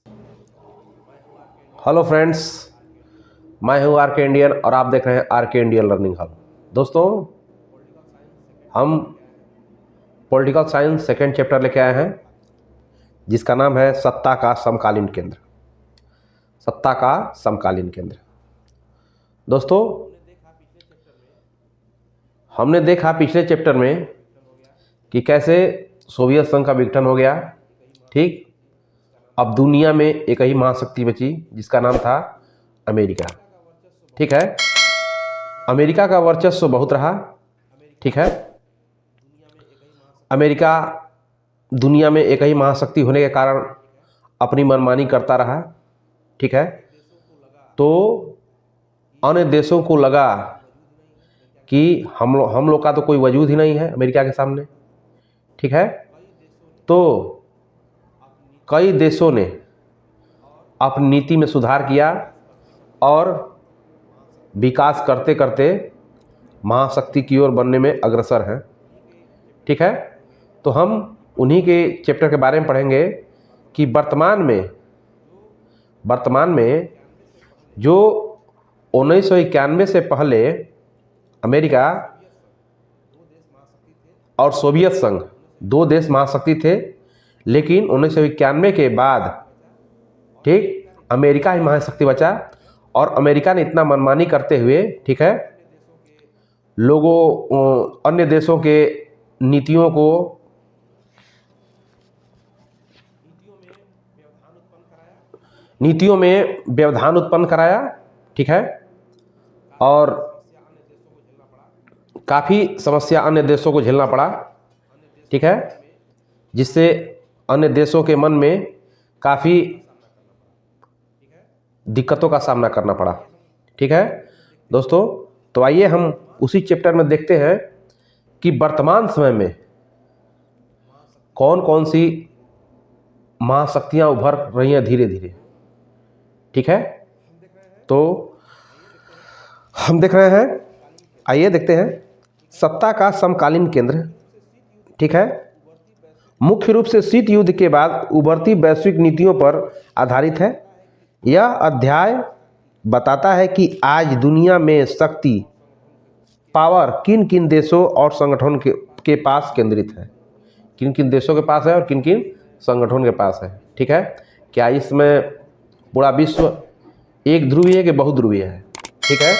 Hello friends, मैं हूं are के इंडियन और आप देख रहे हैं आर के इंडियन लर्निंग हब। दोस्तों, हम पॉलिटिकल साइंस सेकेंड चैप्टर लेके आए हैं जिसका नाम है सत्ता का समकालीन केंद्र। सत्ता का समकालीन केंद्र। दोस्तों, हमने देखा पिछले चैप्टर में कि कैसे सोवियत संघ का विघटन हो गया। ठीक, अब दुनिया में एक ही महाशक्ति बची जिसका नाम था अमेरिका। ठीक है, अमेरिका का वर्चस्व बहुत रहा। ठीक है, अमेरिका दुनिया में एक ही महाशक्ति होने के कारण अपनी मनमानी करता रहा। ठीक है, तो अन्य देशों को लगा कि हम लोग का तो कोई वजूद ही नहीं है अमेरिका के सामने। ठीक है, तो कई देशों ने अपनी नीति में सुधार किया और विकास करते करते महाशक्ति की ओर बनने में अग्रसर हैं। ठीक है, तो हम उन्हीं के चैप्टर के बारे में पढ़ेंगे कि वर्तमान में जो 1991 से पहले अमेरिका और सोवियत संघ दो देश महाशक्ति थे, लेकिन 1991 के बाद ठीक अमेरिका ही महाशक्ति बचा और अमेरिका ने इतना मनमानी करते हुए ठीक है अन्य देशों के नीतियों में व्यवधान उत्पन्न कराया। ठीक है, और काफ़ी समस्या अन्य देशों को झेलना पड़ा। ठीक है, जिससे अन्य देशों के मन में काफ़ी दिक्कतों का सामना करना पड़ा। ठीक है दोस्तों, तो आइए हम उसी चैप्टर में देखते हैं कि वर्तमान समय में कौन कौन सी महाशक्तियां उभर रही हैं धीरे धीरे। ठीक है, तो हम देख रहे हैं, आइए देखते हैं सत्ता का समकालीन केंद्र। ठीक है, मुख्य रूप से शीत युद्ध के बाद उभरती वैश्विक नीतियों पर आधारित है। यह अध्याय बताता है कि आज दुनिया में शक्ति पावर किन किन देशों और संगठन के पास केंद्रित है, किन किन देशों के पास है और किन किन संगठन के पास है। ठीक है, क्या इसमें पूरा विश्व एक ध्रुवीय है कि बहुध्रुवीय है। ठीक है,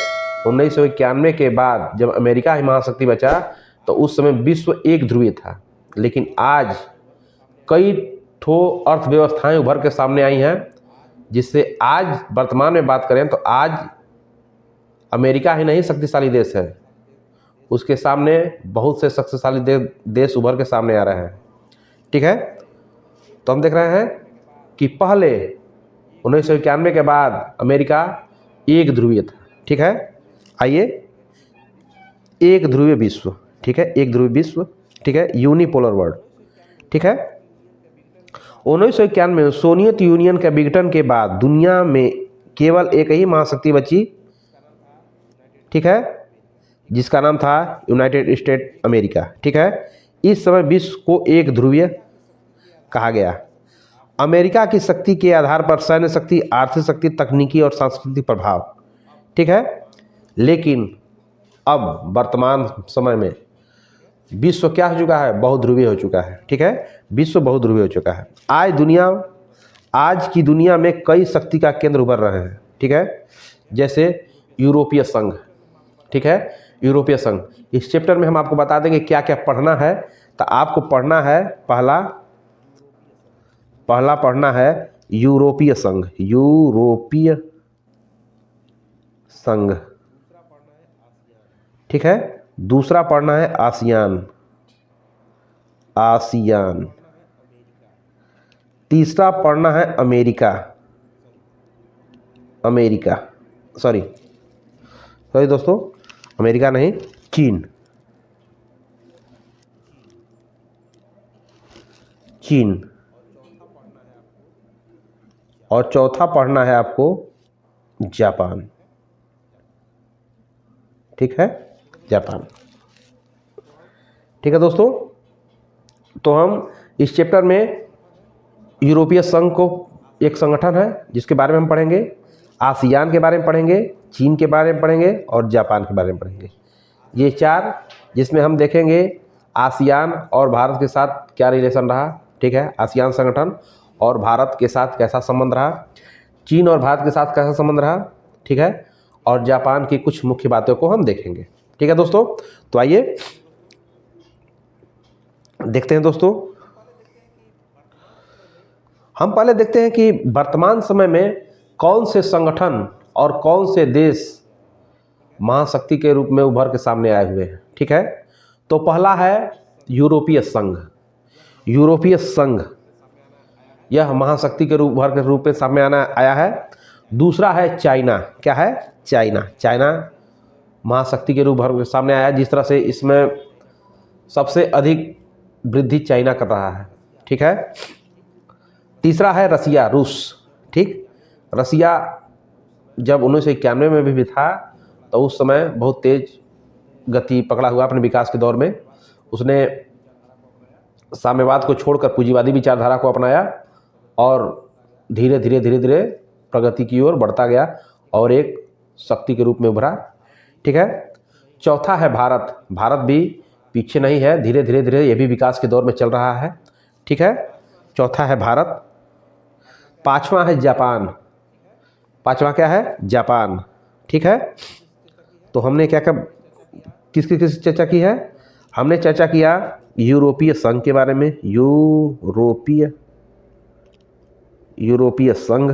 1991 के बाद जब अमेरिका ही महाशक्ति बचा तो उस समय विश्व एक ध्रुवीय था, लेकिन आज कई ठो अर्थव्यवस्थाएं उभर के सामने आई हैं, जिससे आज वर्तमान में बात करें तो आज अमेरिका ही नहीं शक्तिशाली देश है, उसके सामने बहुत से शक्तिशाली देश उभर के सामने आ रहे हैं। ठीक है, तो हम देख रहे हैं कि पहले 1991 के बाद अमेरिका एक ध्रुवीय था। ठीक है, आइए एक ध्रुवीय विश्व। ठीक है, एक ध्रुवीय विश्व। ठीक है, यूनिपोलर वर्ल्ड। ठीक है, 1991 में सोवियत यूनियन के विघटन के बाद दुनिया में केवल एक ही महाशक्ति बची। ठीक है, जिसका नाम था यूनाइटेड स्टेट अमेरिका। ठीक है, इस समय विश्व को एक ध्रुवीय कहा गया। अमेरिका की शक्ति के आधार पर सैन्य शक्ति, आर्थिक शक्ति, तकनीकी और सांस्कृतिक प्रभाव। ठीक है, लेकिन अब वर्तमान समय में विश्व क्या हो चुका है, बहुध्रुवीय हो चुका है। ठीक है, विश्व बहुध्रुवीय हो चुका है। आज की दुनिया में कई शक्ति का केंद्र उभर रहे हैं। ठीक है, जैसे यूरोपीय संघ। ठीक है, यूरोपीय संघ। इस चैप्टर में हम आपको बता देंगे क्या क्या पढ़ना है। तो आपको पढ़ना है, पहला पढ़ना है यूरोपीय संघ। यूरोपीय संघ। ठीक है, दूसरा पढ़ना है आसियान। आसियान। तीसरा पढ़ना है अमेरिका। सॉरी दोस्तों, अमेरिका नहीं, चीन। और चौथा पढ़ना है आपको जापान। ठीक है, जापान। ठीक है दोस्तों, तो हम इस चैप्टर में यूरोपीय संघ को एक संगठन है जिसके बारे में हम पढ़ेंगे, आसियान के बारे में पढ़ेंगे, चीन के बारे में पढ़ेंगे और जापान के बारे में पढ़ेंगे। ये 4 जिसमें हम देखेंगे आसियान और भारत के साथ क्या रिलेशन रहा, ठीक है, आसियान संगठन और भारत के साथ कैसा संबंध रहा, चीन और भारत के साथ कैसा संबंध रहा, ठीक है, और जापान की कुछ मुख्य बातों को हम देखेंगे। ठीक है दोस्तों, तो आइए देखते हैं दोस्तों। हम पहले देखते हैं कि वर्तमान समय में कौन से संगठन और कौन से देश महाशक्ति के रूप में उभर के सामने आए हुए हैं। ठीक है, तो पहला है यूरोपीय संघ। यूरोपीय संघ यह महाशक्ति के रूप में सामने आया है। दूसरा है चाइना। क्या है? चाइना। चाइना महाशक्ति के रूप में सामने आया है, जिस तरह से इसमें सबसे अधिक वृद्धि चाइना कर रहा है। ठीक है। तीसरा है रसिया, रूस। ठीक, रसिया जब 1991 में भी था तो उस समय बहुत तेज गति पकड़ा हुआ अपने विकास के दौर में। उसने साम्यवाद को छोड़कर पूंजीवादी विचारधारा को अपनाया और धीरे धीरे प्रगति की ओर बढ़ता गया और एक शक्ति के रूप में उभरा। ठीक है। चौथा है भारत। भारत भी पीछे नहीं है, धीरे धीरे ये भी विकास के दौर में चल रहा है। ठीक है, चौथा है भारत। पांचवा है जापान। पांचवा क्या है? जापान। ठीक है, तो हमने क्या किस चर्चा की है? हमने चर्चा किया यूरोपीय संघ के बारे में। यूरोपीय संघ।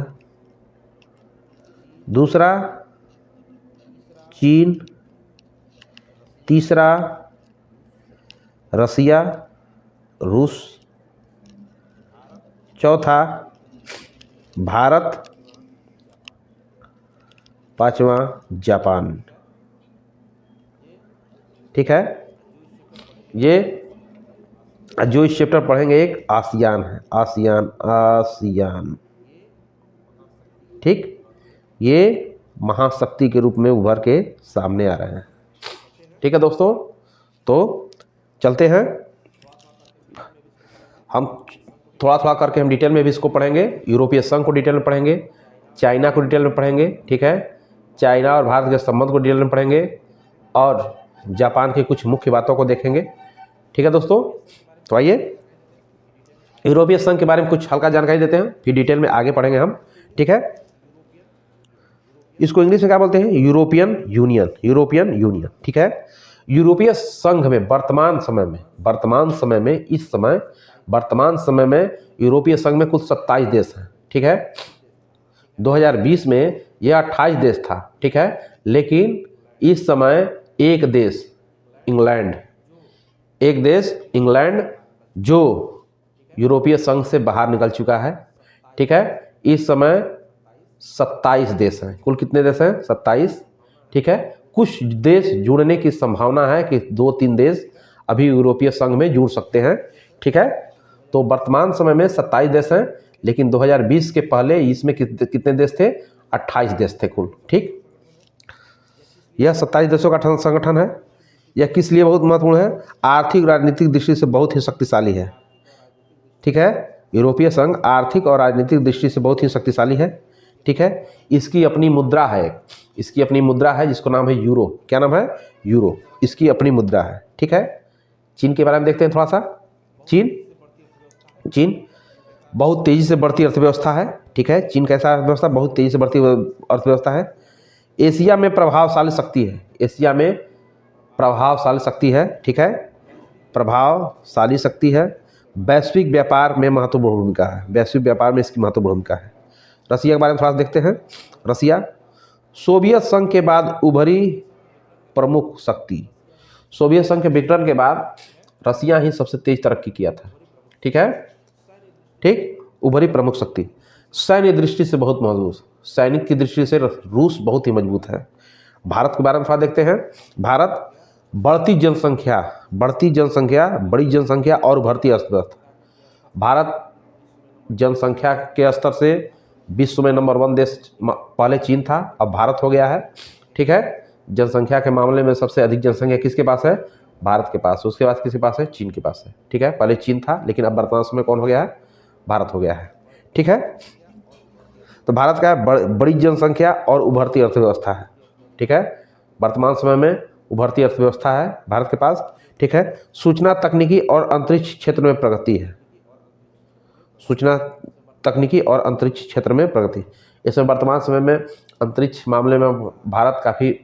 दूसरा चीन। तीसरा रसिया, रूस। चौथा भारत। पांचवा जापान। ठीक है, ये जो इस चैप्टर पढ़ेंगे एक आसियान है। आसियान। ठीक, ये महाशक्ति के रूप में उभर के सामने आ रहे हैं। ठीक है दोस्तों, तो चलते हैं हम थोड़ा करके हम डिटेल में भी इसको पढ़ेंगे। यूरोपीय संघ को डिटेल में पढ़ेंगे, चाइना को डिटेल में पढ़ेंगे। ठीक है, चाइना और भारत के संबंध को डिटेल में पढ़ेंगे और जापान की कुछ मुख्य बातों को देखेंगे। ठीक है दोस्तों, तो आइए यूरोपीय संघ के बारे में कुछ हल्का जानकारी देते हैं, फिर डिटेल में आगे पढ़ेंगे हम। ठीक है, इसको इंग्लिश में क्या बोलते हैं? European union. European union. ठीक है, यूरोपीय संघ में वर्तमान समय में यूरोपीय संघ में कुल 27 देश हैं। ठीक है, 2020 में यह 28 देश था। ठीक है, लेकिन इस समय एक देश इंग्लैंड जो यूरोपीय संघ से बाहर निकल चुका है। ठीक है, इस समय 27 देश हैं। कुल कितने देश हैं? 27। ठीक है, कुछ देश जुड़ने की संभावना है कि 2-3 देश अभी यूरोपीय संघ में जुड़ सकते हैं। ठीक है, तो वर्तमान समय में 27 देश हैं, लेकिन 2020 के पहले इसमें कितने देश थे? 28 देश थे कुल। ठीक, यह 27 देशों का संगठन है। यह किस लिए बहुत महत्वपूर्ण है? आर्थिक राजनीतिक दृष्टि से बहुत ही शक्तिशाली है। ठीक है, यूरोपीय संघ आर्थिक और राजनीतिक दृष्टि से बहुत ही शक्तिशाली है। ठीक है, इसकी अपनी मुद्रा है जिसका नाम है यूरो। क्या नाम है? यूरो। इसकी अपनी मुद्रा है। ठीक है, चीन के बारे में देखते हैं थोड़ा सा। चीन बहुत तेजी से बढ़ती अर्थव्यवस्था है। ठीक है, चीन कैसा अर्थव्यवस्था? बहुत तेजी से बढ़ती अर्थव्यवस्था है। एशिया में प्रभावशाली शक्ति है। ठीक है, प्रभावशाली शक्ति है। वैश्विक व्यापार में महत्वपूर्ण भूमिका है। वैश्विक व्यापार में इसकी महत्वपूर्ण भूमिका है। रसिया के बारे में थोड़ा सा देखते हैं। रसिया सोवियत संघ के बाद उभरी प्रमुख शक्ति। सोवियत संघ के विघटन के बाद रसिया ही सबसे तेज तरक्की किया था। ठीक है, ठीक, उभरी प्रमुख शक्ति। सैन्य दृष्टि से बहुत मजबूत, सैनिक की दृष्टि से रूस बहुत ही मजबूत है। भारत के बारे में थोड़ा देखते हैं। भारत बढ़ती जनसंख्या, बड़ी जनसंख्या और उभरती अर्थव्यवस्था। भारत जनसंख्या के स्तर से विश्व में नंबर 1 देश पहले चीन था, अब भारत हो गया है। ठीक है, जनसंख्या के मामले में सबसे अधिक जनसंख्या किसके पास है? भारत के पास। उसके बाद किसके पास है? चीन के पास है। ठीक है, पहले चीन था लेकिन अब वर्तमान समय कौन हो गया है? भारत हो गया है। ठीक है, तो भारत का बड़ी जनसंख्या और उभरती अर्थव्यवस्था है। ठीक है, वर्तमान समय में उभरती अर्थव्यवस्था है भारत के पास। ठीक है, सूचना तकनीकी और अंतरिक्ष क्षेत्र में प्रगति है। सूचना तकनीकी और अंतरिक्ष क्षेत्र में प्रगति, इसमें वर्तमान समय में अंतरिक्ष मामले में भारत काफ़ी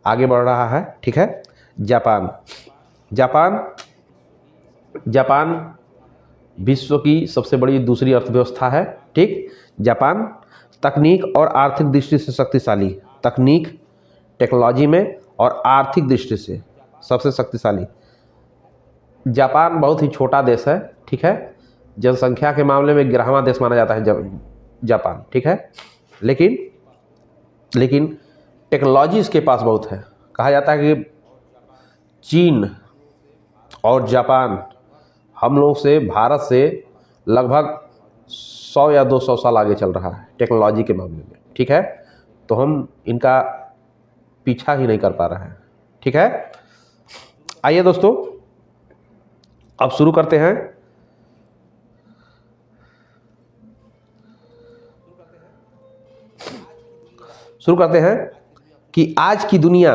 आगे बढ़ रहा है। ठीक है, जापान जापान जापान विश्व की सबसे बड़ी दूसरी अर्थव्यवस्था है। ठीक, जापान तकनीक और आर्थिक दृष्टि से शक्तिशाली, तकनीक टेक्नोलॉजी में और आर्थिक दृष्टि से सबसे शक्तिशाली। जापान बहुत ही छोटा देश है। ठीक है, जनसंख्या के मामले में 11वां देश माना जाता है जापान। ठीक है, लेकिन टेक्नोलॉजी इसके पास बहुत है। कहा जाता है कि चीन और जापान हम लोग से, भारत से लगभग 100 या 200 साल आगे चल रहा है टेक्नोलॉजी के मामले में। ठीक है, तो हम इनका पीछा ही नहीं कर पा रहे हैं। ठीक है, आइए दोस्तों अब शुरू करते हैं। कि आज की दुनिया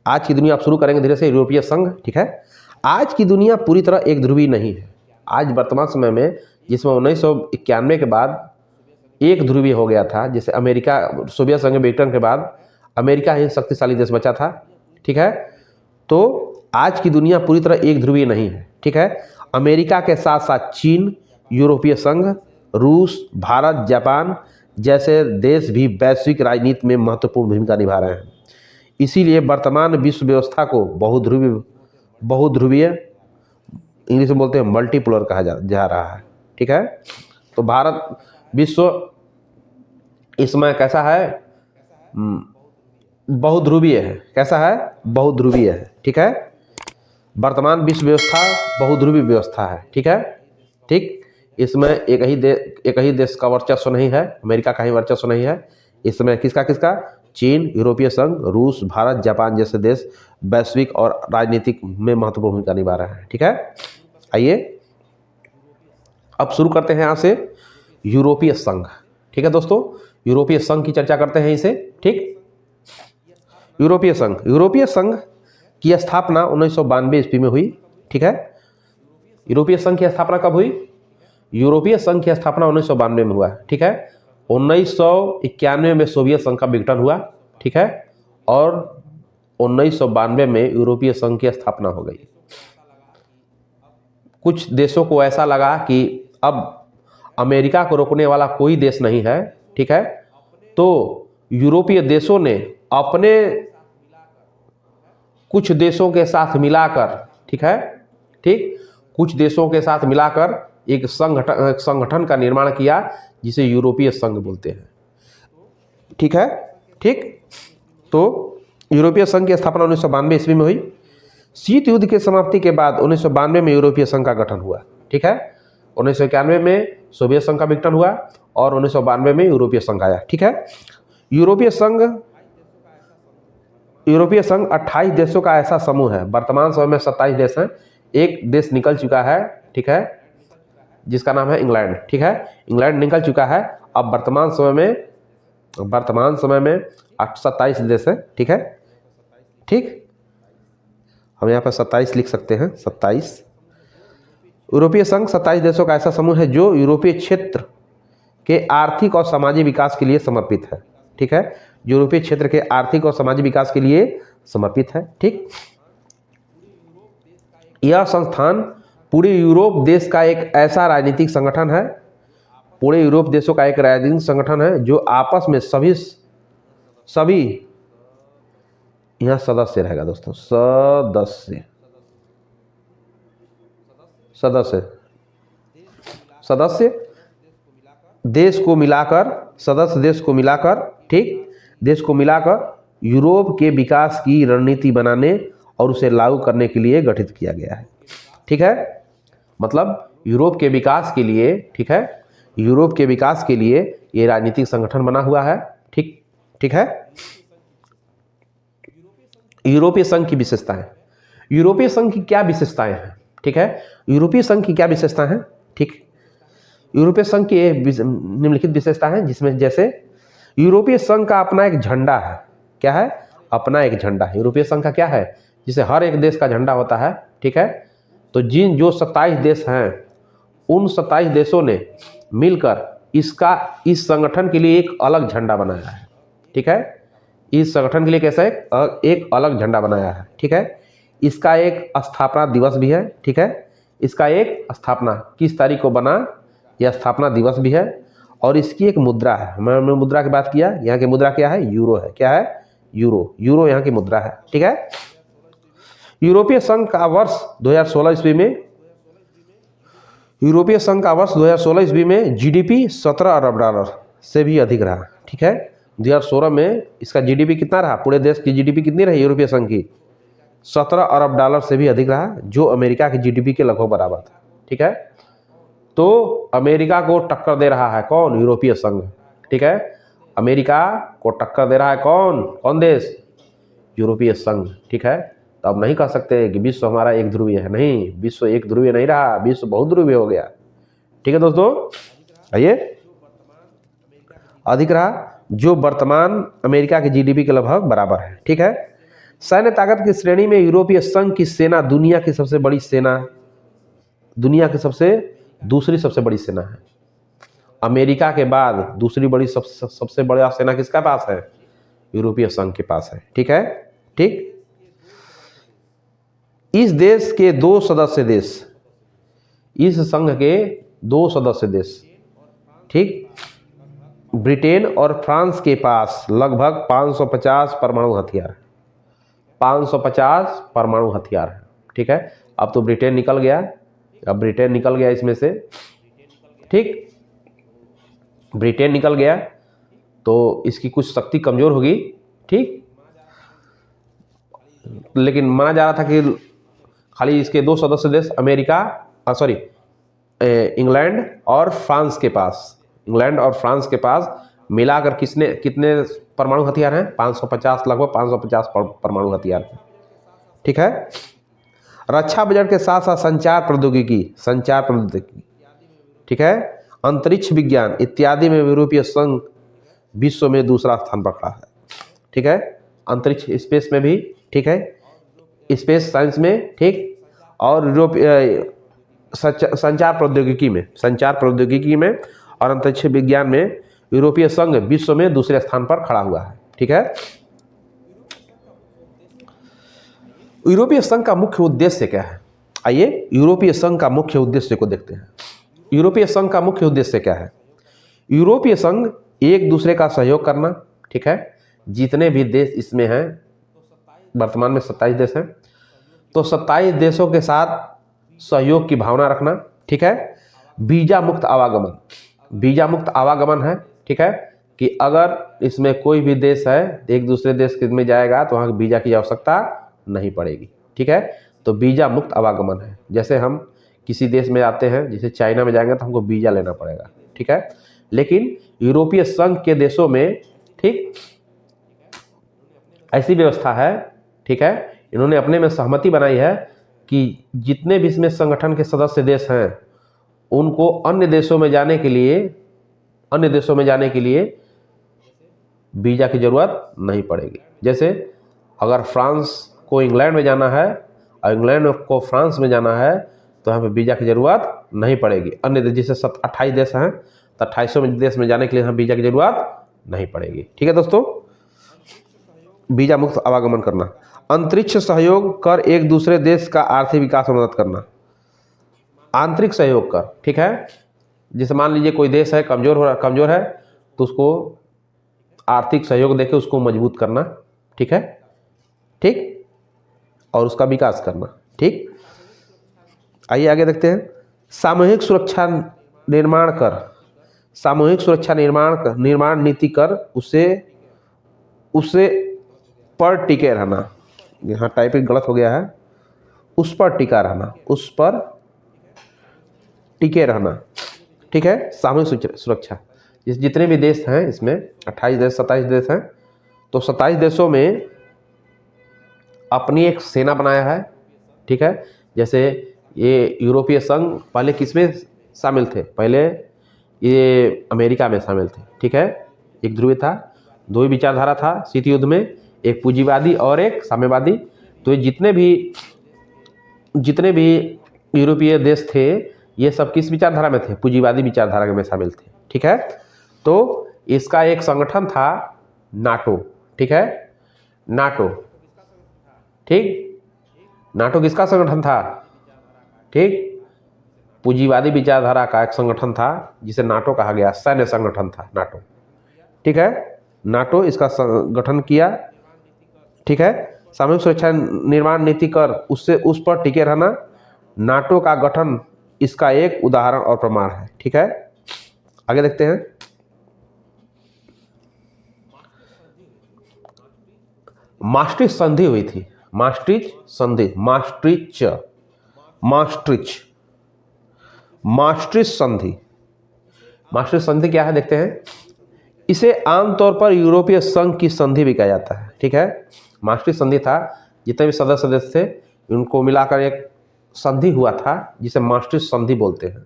आप शुरू करेंगे धीरे से, यूरोपीय संघ। ठीक है, आज की दुनिया पूरी तरह एक ध्रुवीय नहीं है। आज वर्तमान समय में, जिसमें 1991 के बाद एक ध्रुवीय हो गया था, जैसे अमेरिका, सोवियत संघ विघटन के बाद अमेरिका ही शक्तिशाली देश बचा था। ठीक है, तो आज की दुनिया पूरी तरह एक ध्रुवीय नहीं है। ठीक है, अमेरिका के साथ साथ चीन, यूरोपीय संघ, रूस, भारत, जापान जैसे देश भी वैश्विक राजनीति में महत्वपूर्ण भूमिका निभा रहे हैं। इसीलिए वर्तमान विश्व व्यवस्था को बहुध्रुवीय इंग्लिश में बोलते हैं मल्टीपोलर कहा जा रहा है। ठीक है, तो भारत विश्व इसमें कैसा है? बहुध्रुवीय है। कैसा है? बहुध्रुवीय है। ठीक है, वर्तमान विश्व व्यवस्था बहुध्रुवीय व्यवस्था है। ठीक है, ठीक, इसमें एक ही देश का वर्चस्व नहीं है, अमेरिका का ही वर्चस्व नहीं है। इसमें किसका? चीन, यूरोपीय संघ, रूस, भारत, जापान जैसे देश वैश्विक और राजनीतिक में महत्वपूर्ण भूमिका निभा रहे हैं। ठीक है, आइए अब शुरू करते हैं यहाँ से यूरोपीय संघ। ठीक है दोस्तों, यूरोपीय संघ की चर्चा करते हैं इसे। ठीक, यूरोपीय संघ की स्थापना 1992 ईस्वी में हुई। ठीक है, यूरोपीय संघ की स्थापना कब हुई? यूरोपीय संघ की स्थापना 1992 में हुआ। ठीक है, 1991 में सोवियत संघ का विघटन हुआ। ठीक है, और 1992 में यूरोपीय संघ की स्थापना हो गई। कुछ देशों को ऐसा लगा कि अब अमेरिका को रोकने वाला कोई देश नहीं है। ठीक है, तो यूरोपीय देशों ने अपने कुछ देशों के साथ मिलाकर, कुछ देशों के साथ मिलाकर एक संगठन का निर्माण किया जिसे यूरोपीय संघ बोलते हैं। ठीक है, ठीक, तो यूरोपीय संघ की स्थापना 1992 ईस्वी में हुई। शीत युद्ध की समाप्ति के बाद 1992 में यूरोपीय संघ का गठन हुआ। ठीक है, 1991 में सोवियत संघ का विघटन हुआ और 1992 में यूरोपीय संघ आया। ठीक है, यूरोपीय संघ 28 देशों का ऐसा समूह है। वर्तमान समय में 27 देश हैं, एक देश निकल चुका है। ठीक है, जिसका नाम है इंग्लैंड। ठीक है, इंग्लैंड निकल चुका है। अब वर्तमान समय में 27 देश हैं। ठीक है, ठीक, हम यहाँ पर 27 लिख सकते हैं, 27। यूरोपीय संघ 27 देशों का ऐसा समूह है जो यूरोपीय क्षेत्र के आर्थिक और सामाजिक विकास के लिए समर्पित है। ठीक है, यूरोपीय क्षेत्र के आर्थिक और सामाजिक विकास के लिए समर्पित है। ठीक, यह संस्थान पूरे यूरोप देश का एक ऐसा राजनीतिक संगठन है, पूरे यूरोप देशों का एक राजनीतिक संगठन है जो आपस में सभी यहाँ सदस्य रहेगा दोस्तों, सदस्य देश को मिलाकर, ठीक, देश को मिलाकर यूरोप के विकास की रणनीति बनाने और उसे लागू करने के लिए गठित किया गया है। ठीक है, मतलब यूरोप के विकास के लिए, ठीक है, यूरोप के विकास के लिए ये राजनीतिक संगठन बना हुआ है। ठीक, ठीक है, यूरोपीय संघ की विशेषताएं। यूरोपीय संघ की क्या विशेषताएं हैं? ठीक है, यूरोपीय संघ की क्या विशेषताएं हैं? ठीक, यूरोपीय संघ की निम्नलिखित विशेषता है, जिसमें जैसे यूरोपीय संघ का अपना एक झंडा है। क्या है? अपना एक झंडा है। यूरोपीय संघ का क्या है? जिसे हर एक देश का झंडा होता है, ठीक है। तो जो 27 देश हैं, उन 27 देशों ने मिलकर इस संगठन के लिए एक अलग झंडा बनाया है, ठीक है। इस संगठन के लिए कैसा एक अलग झंडा बनाया है, ठीक है। इसका एक स्थापना दिवस भी है, ठीक है। इसका एक स्थापना किस तारीख को बना, यह स्थापना दिवस भी है। और इसकी एक मुद्रा है। हमने मुद्रा की बात किया, यहाँ की मुद्रा क्या है? यूरो है। क्या है? यूरो। यूरो यहाँ की मुद्रा है, ठीक है। यूरोपीय संघ का वर्ष 2016 ईस्वी में यूरोपीय संघ का वर्ष 2016 ईस्वी में जीडीपी 17 अरब डॉलर से भी अधिक रहा, ठीक है। 2016 में इसका जीडीपी कितना रहा? पूरे देश की जीडीपी कितनी रही यूरोपीय संघ की? 17 अरब डॉलर से भी अधिक रहा, जो अमेरिका की जीडीपी के लगभग बराबर था, ठीक है। तो अमेरिका को टक्कर दे रहा है कौन? यूरोपीय संघ, ठीक है। अमेरिका को टक्कर दे रहा है कौन देश? यूरोपीय संघ, ठीक है। तो अब नहीं कह सकते कि विश्व हमारा एक ध्रुवीय है। नहीं, विश्व एक ध्रुवीय नहीं रहा, विश्व बहुत ध्रुवीय हो गया, ठीक है दोस्तों। आइए, अधिक रहा, जो वर्तमान अमेरिका की जीडीपी के लगभग बराबर है, ठीक है। सैन्य ताकत की श्रेणी में यूरोपीय संघ की सेना दुनिया की सबसे बड़ी सेना, दुनिया की दूसरी सबसे बड़ी सेना है। अमेरिका के बाद दूसरी बड़ी सबसे बड़ा सेना किसका पास है? यूरोपीय संघ के पास है, ठीक है। ठीक, इस देश के 2 सदस्य देश, इस संघ के 2 सदस्य देश, ठीक, ब्रिटेन और फ्रांस के पास लगभग 550 परमाणु हथियार, 550 परमाणु हथियार है, ठीक है। अब तो ब्रिटेन निकल गया, इसमें से, ठीक, ब्रिटेन निकल गया तो इसकी कुछ शक्ति कमजोर होगी, ठीक। लेकिन माना जा रहा था कि खाली इसके 2 सदस्य देश इंग्लैंड और फ्रांस के पास मिलाकर कितने परमाणु हथियार हैं? 550, लगभग 550 परमाणु हथियार, ठीक है। रक्षा बजट के साथ साथ संचार प्रौद्योगिकी, ठीक है, अंतरिक्ष विज्ञान इत्यादि में यूरोपीय संघ विश्व में दूसरा स्थान पर खड़ा है, ठीक है। अंतरिक्ष स्पेस में भी, ठीक है, स्पेस साइंस में, ठीक, और संचार प्रौद्योगिकी में और अंतरिक्ष विज्ञान में यूरोपीय संघ विश्व में दूसरे स्थान पर खड़ा हुआ है, ठीक है। यूरोपीय संघ का मुख्य उद्देश्य क्या है? आइए यूरोपीय संघ का मुख्य उद्देश्य को देखते हैं। यूरोपीय संघ का मुख्य उद्देश्य क्या है? यूरोपीय संघ एक दूसरे का सहयोग करना, ठीक है। जितने भी देश इसमें हैं, वर्तमान में 27 देश हैं, तो 27 देशों के साथ सहयोग की भावना रखना, ठीक है। वीजा मुक्त आवागमन है, ठीक है, कि अगर इसमें कोई भी देश है, एक दूसरे देश में जाएगा तो वहाँ वीजा की आवश्यकता नहीं पड़ेगी, ठीक है। तो वीजा मुक्त आवागमन है। जैसे हम किसी देश में आते हैं, जैसे चाइना में जाएंगे तो हमको वीजा लेना पड़ेगा, ठीक है। लेकिन यूरोपीय संघ के देशों में, ठीक, ऐसी व्यवस्था है, ठीक है, इन्होंने अपने में सहमति बनाई है कि जितने भी इसमें संगठन के सदस्य देश हैं, उनको अन्य देशों में जाने के लिए वीजा की जरूरत नहीं पड़ेगी। जैसे अगर फ्रांस को इंग्लैंड में जाना है और इंग्लैंड को फ्रांस में जाना है तो यहाँ पे वीजा की जरूरत नहीं पड़ेगी। अन्य देश जैसे 28 देश हैं तो 28 देश में जाने के लिए यहाँ वीजा की जरूरत नहीं पड़ेगी, ठीक है दोस्तों। वीजा मुक्त आवागमन करना, अंतरिक्ष सहयोग कर एक दूसरे देश का आर्थिक विकास में मदद करना, आंतरिक सहयोग कर, ठीक है। जैसे मान लीजिए कोई देश है कमजोर है तो उसको आर्थिक सहयोग देके उसको मजबूत करना, ठीक है, ठीक, और उसका विकास करना, ठीक। आइए आगे देखते हैं। सामूहिक सुरक्षा निर्माण नीति कर उसे पर टिके रहना, यहाँ टाइपिंग गलत हो गया है, उस पर टिके रहना, ठीक है। सामूहिक सुरक्षा, जितने भी देश हैं इसमें 27 देश हैं, तो 27 देशों में अपनी एक सेना बनाया है, ठीक है। जैसे ये यूरोपीय संघ पहले किसमें शामिल थे? पहले ये अमेरिका में शामिल थे। ठीक है, एक ध्रुवीय था, दो ही विचारधारा था शीत युद्ध में, एक पूंजीवादी और एक साम्यवादी। तो ये जितने भी यूरोपीय देश थे ये सब किस विचारधारा में थे? पूंजीवादी विचारधारा में शामिल थे। ठीक है, तो इसका एक संगठन था नाटो। ठीक है, नाटो। ठीक, नाटो किसका संगठन था? ठीक, पूंजीवादी विचारधारा का एक संगठन था जिसे नाटो कहा गया, सैन्य संगठन था नाटो। ठीक है, नाटो इसका गठन किया। ठीक है, सामूहिक सुरक्षा निर्माण नीति कर उससे उस पर टिके रहना, नाटो का गठन इसका एक उदाहरण और प्रमाण है। ठीक है, आगे देखते हैं। मास्ट्रिच संधि हुई थी, मास्ट्रिच संधि, मास्ट्रिच संधि। मास्ट्रिच संधि क्या है देखते हैं। इसे आमतौर पर यूरोपीय संघ की संधि भी कहा जाता है। ठीक है, मास्ट्रिच संधि था, जितने भी सदस्य थे उनको मिलाकर एक संधि हुआ था जिसे मास्ट्रिच संधि बोलते हैं।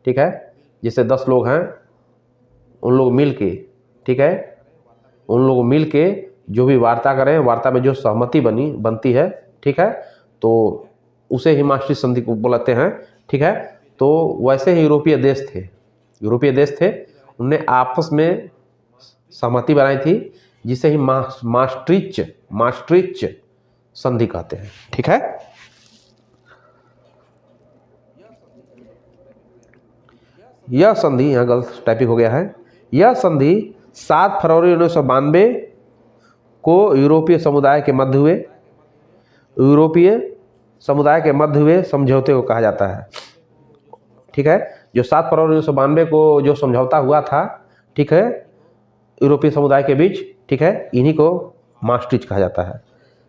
ठीक है, जैसे 10 लोग हैं, उन लोग मिल के, ठीक है, उन लोग मिल के जो भी वार्ता करें, वार्ता में जो सहमति बनती है, ठीक है, तो उसे ही मास्ट्रिच संधि को बोलते हैं। ठीक है, तो वैसे ही यूरोपीय देश थे, उनने आपस में सहमति बनाई थी जिसे ही मास्ट्रिच संधि कहते हैं। ठीक है, यह संधि, यहाँ गलत टाइपिंग हो गया है, यह संधि 7 फरवरी 1992 को यूरोपीय समुदाय के मध्य हुए समझौते को कहा जाता है। ठीक है, जो 7 फरवरी 1992 को जो समझौता हुआ था, ठीक है, यूरोपीय समुदाय के बीच, ठीक है, इन्हीं को मास्ट्रिच कहा जाता है।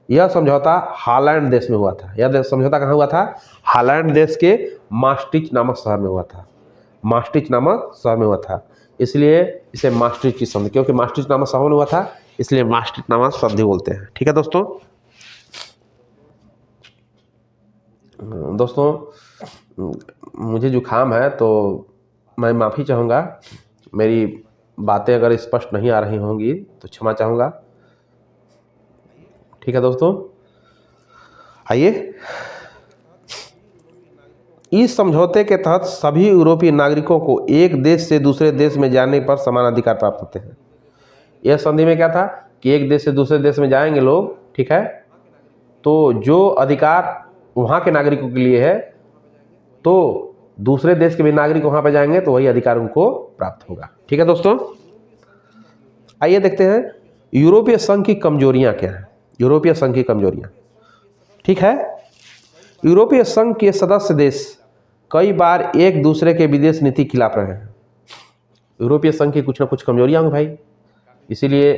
यह समझौता हॉलैंड देश में हुआ था। यह समझौता कहाँ हुआ था? हॉलैंड देश के मास्ट्रिच नामक शहर में हुआ था। मास्ट्रिच नामक शहर में हुआ था, इसलिए इसे मास्ट्रिच की संधि, क्योंकि मास्ट्रिच नामक शहर में हुआ था इसलिए मास्ट्रिच नामक संधि बोलते हैं। ठीक है दोस्तों, मुझे जुकाम है तो मैं माफ़ी चाहूँगा, मेरी बातें अगर स्पष्ट नहीं आ रही होंगी तो क्षमा चाहूँगा। ठीक है दोस्तों, आइए, इस समझौते के तहत सभी यूरोपीय नागरिकों को एक देश से दूसरे देश में जाने पर समान अधिकार प्राप्त होते हैं। यह संधि में क्या था कि एक देश से दूसरे देश में जाएंगे लोग, ठीक है, तो जो अधिकार वहाँ के नागरिकों के लिए है, तो दूसरे देश के भी नागरिक वहाँ पर जाएंगे तो वही अधिकार उनको प्राप्त होगा। ठीक है दोस्तों, आइए देखते हैं यूरोपीय संघ की कमजोरियाँ क्या हैं। यूरोपीय संघ की कमजोरियाँ, ठीक है, यूरोपीय संघ के सदस्य देश कई बार एक दूसरे के विदेश नीति खिलाफ रहे हैं। यूरोपीय संघ की कुछ ना कुछ कमजोरियां होंगी भाई, इसीलिए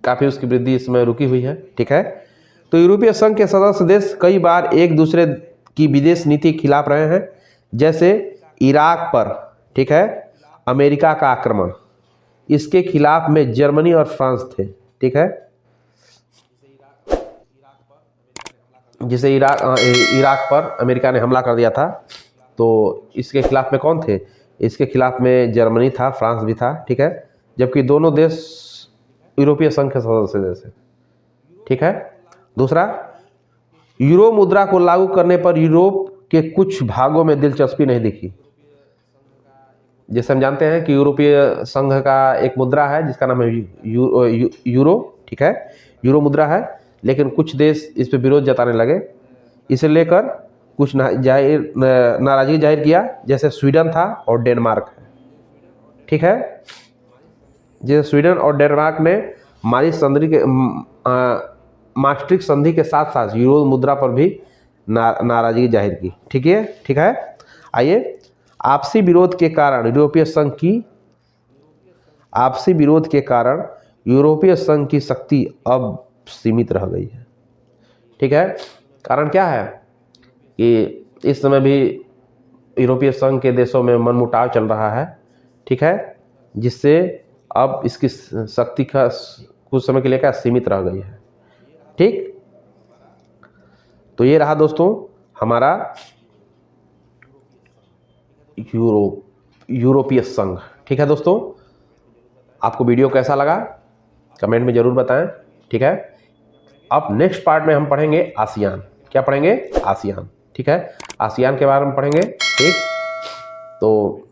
काफ़ी उसकी वृद्धि इसमें रुकी हुई है। ठीक है, तो यूरोपीय संघ के सदस्य देश कई बार एक दूसरे की विदेश नीति खिलाफ रहे हैं, जैसे इराक पर, ठीक है, अमेरिका का आक्रमण, इसके खिलाफ में जर्मनी और फ्रांस थे। ठीक है, जिसे इराक पर अमेरिका ने हमला कर दिया था, तो इसके खिलाफ में कौन थे? इसके खिलाफ में जर्मनी था, फ्रांस भी था। ठीक है, जबकि दोनों देश यूरोपीय संघ के सदस्य देश हैं। ठीक है, दूसरा, यूरो मुद्रा को लागू करने पर यूरोप के कुछ भागों में दिलचस्पी नहीं दिखी। जैसे हम जानते हैं कि यूरोपीय संघ का एक मुद्रा है जिसका नाम है यूरो। ठीक है, यूरो मुद्रा है, लेकिन कुछ देश इस पर विरोध जताने लगे, इसे लेकर कुछ नाराजगी जाहिर किया, जैसे स्वीडन था और डेनमार्क है। ठीक है, जैसे स्वीडन और डेनमार्क ने मास्ट्रिच संधि के साथ साथ यूरो मुद्रा पर भी नाराजगी जाहिर की। ठीक है, आइए, आपसी विरोध के कारण यूरोपीय संघ की शक्ति अब सीमित रह गई है। ठीक है, कारण क्या है कि इस समय भी यूरोपीय संघ के देशों में मनमुटाव चल रहा है। ठीक है, जिससे अब इसकी शक्ति का कुछ समय के लिए क्या सीमित रह गई है। ठीक, तो ये रहा दोस्तों हमारा यूरोपीय संघ। ठीक है दोस्तों, आपको वीडियो कैसा लगा कमेंट में ज़रूर बताएं। ठीक है, अब नेक्स्ट पार्ट में हम पढ़ेंगे आसियान। क्या पढ़ेंगे? आसियान। ठीक है, आसियान के बारे में पढ़ेंगे। ठीक, तो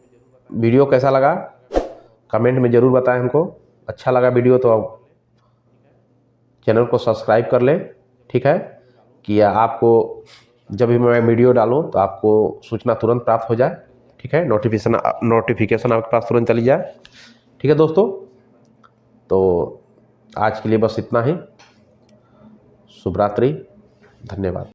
वीडियो कैसा लगा कमेंट में ज़रूर बताएं हमको। अच्छा लगा वीडियो तो आप चैनल को सब्सक्राइब कर लें। ठीक है, कि आपको जब भी मैं वीडियो डालूं तो आपको सूचना तुरंत प्राप्त हो जाए। ठीक है, नोटिफिकेशन आपके पास तुरंत चली जाए। ठीक है दोस्तों, तो आज के लिए बस इतना ही। शुभ रात्रि, धन्यवाद।